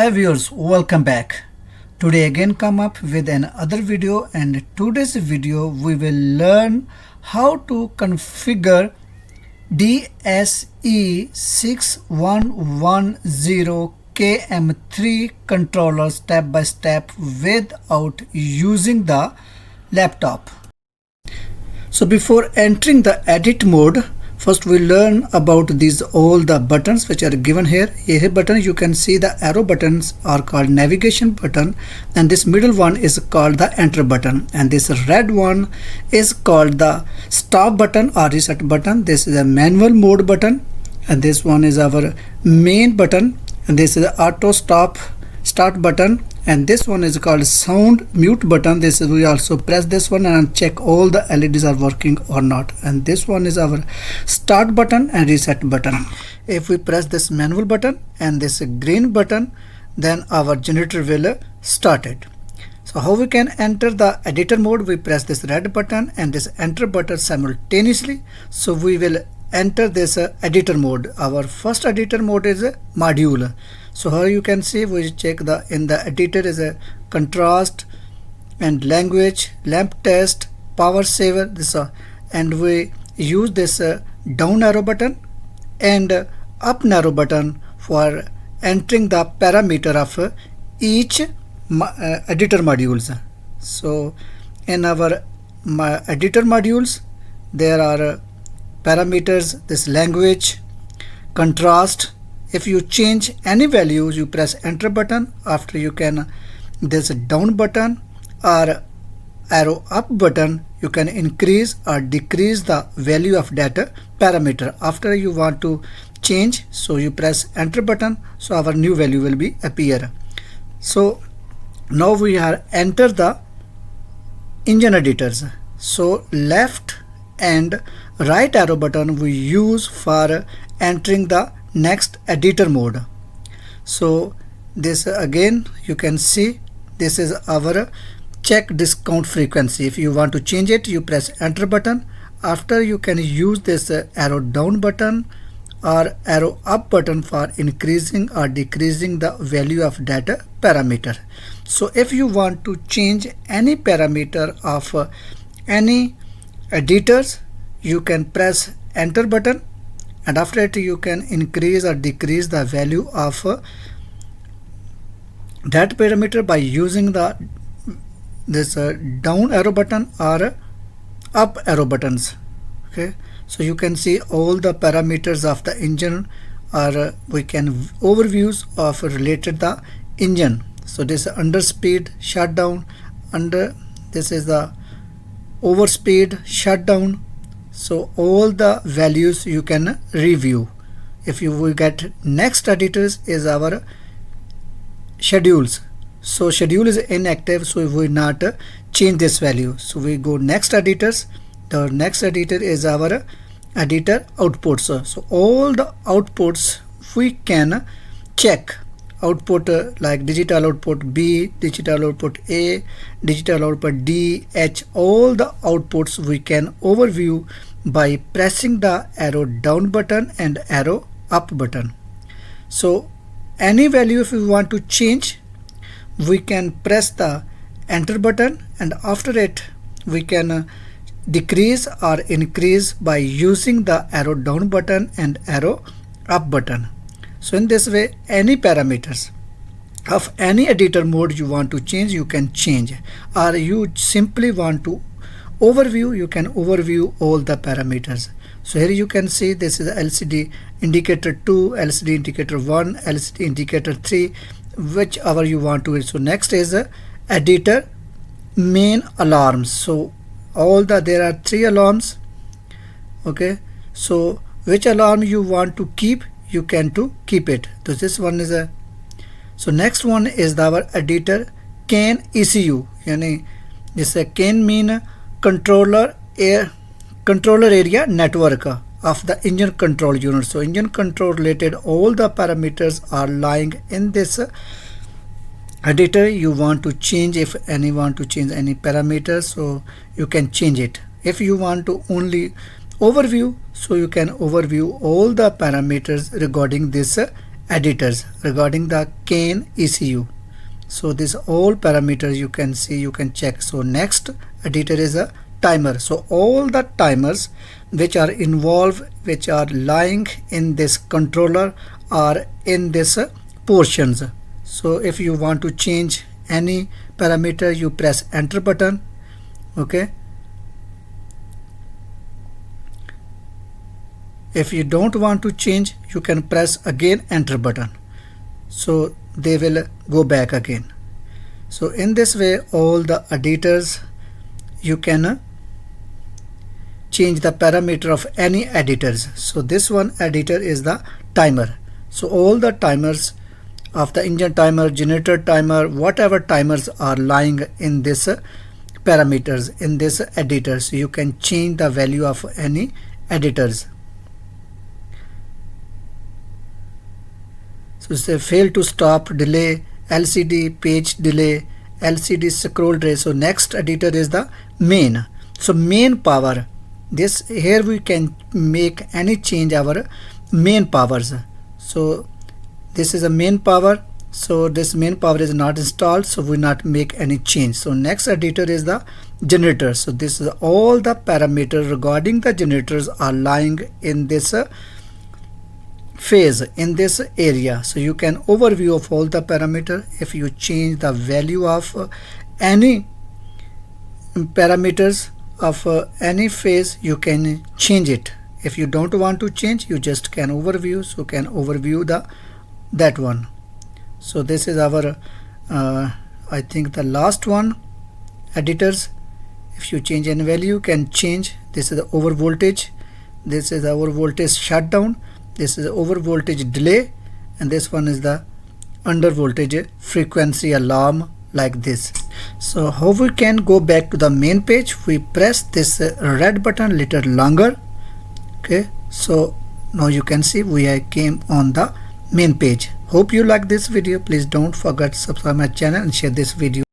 Hi viewers, welcome back. Today again come up with another video, and today's video we will learn how to configure DSE 6110 KMIII controller step by step without using the laptop. So before entering the edit mode, first we learn about all the buttons which are given here. Here button you can see the arrow buttons are called navigation button, and this middle one is called the enter button, and this red one is called the stop button or reset button. This is a manual mode button, and this one is our main button, and this is the auto start button, and this one is called sound mute button. This is we also press this one and check all the LEDs are working or not, and this one is our start button and reset button. If we press this manual button and this green button, then our generator will start it. So how we can enter the editor mode? We press this red button and this enter button simultaneously, so we will enter this editor mode. Our first editor mode is a module. So here you can see we check in the editor is a contrast and language, lamp test, power saver, and we use this down arrow button and up arrow button for entering the parameter of each editor modules. So in our editor modules there are parameters, this language, contrast. If you change any values, you press enter button. After you can this down button or arrow up button, you can increase or decrease the value of that parameter. After you want to change, so you press enter button, so our new value will be appear. So now we are enter the engine editors. So left and right arrow button we use for entering the next editor mode. So this again you can see this is our check discount frequency. If you want to change it, you press enter button. After you can use this arrow down button or arrow up button for increasing or decreasing the value of data parameter. So if you want to change any parameter of any editors, you can press enter button, and after it you can increase or decrease the value of that parameter by using this down arrow button or up arrow buttons. Okay, so you can see all the parameters of the engine, or we can overviews of related the engine. So this is under speed, shutdown, this is the overspeed, shutdown. So all the values you can review. If you will get next editors is our schedules. So schedule is inactive, so we will not change this value. So we go next editors. The next editor is our editor outputs. So all the outputs we can check. Output like digital output B, digital output A, digital output D, H, all the outputs we can overview by pressing the arrow down button and arrow up button. So any value if we want to change, we can press the enter button, and after it we can decrease or increase by using the arrow down button and arrow up button. So in this way any parameters of any editor mode you want to change, you can change, or you simply want to overview, you can overview all the parameters. So here you can see this is LCD indicator 2, LCD indicator 1, LCD indicator 3, whichever you want to. So next is editor main alarms. So there are 3 alarms. Okay, so which alarm you want to keep, you can keep it. So this one is so next one is our editor CAN ECU. Yani this CAN mean controller area network of the engine control unit. So engine control related all the parameters are lying in this editor. You want to change, if any want to change any parameters, so you can change it. If you want to only overview, so you can overview all the parameters regarding this editors regarding the KMIII ECU. So this all parameters you can see, you can check. So next editor is a timer. So all the timers which are involved, which are lying in this controller, are in this portions. So if you want to change any parameter, you press enter button. Okay, if you don't want to change, you can press again enter button, so they will go back again. So in this way all the editors you can change the parameter of any editors. So this one editor is the timer. So all the timers of the engine timer, generator timer, whatever timers are lying in this parameters, in this editor, so you can change the value of any editors. So say fail to stop, delay, LCD page delay, LCD scroll delay. So next editor is the main. So main power, this here we can make any change our main powers. So this is a main power. So this main power is not installed, so we not make any change. So next editor is the generator. So this is all the parameters regarding the generators are lying in this phase, in this area. So you can overview of all the parameter. If you change the value of any parameters of any phase, you can change it. If you don't want to change, you just can overview. So can overview the that one. So this is our I think the last one, editors. If you change any value, you can change. This is the over voltage, this is our voltage shutdown, this is over voltage delay, and this one is the under voltage frequency alarm, like this. So how we can go back to the main page? We press this red button little longer. Okay, so now you can see we came on the main page. Hope you like this video. Please don't forget to subscribe my channel and share this video.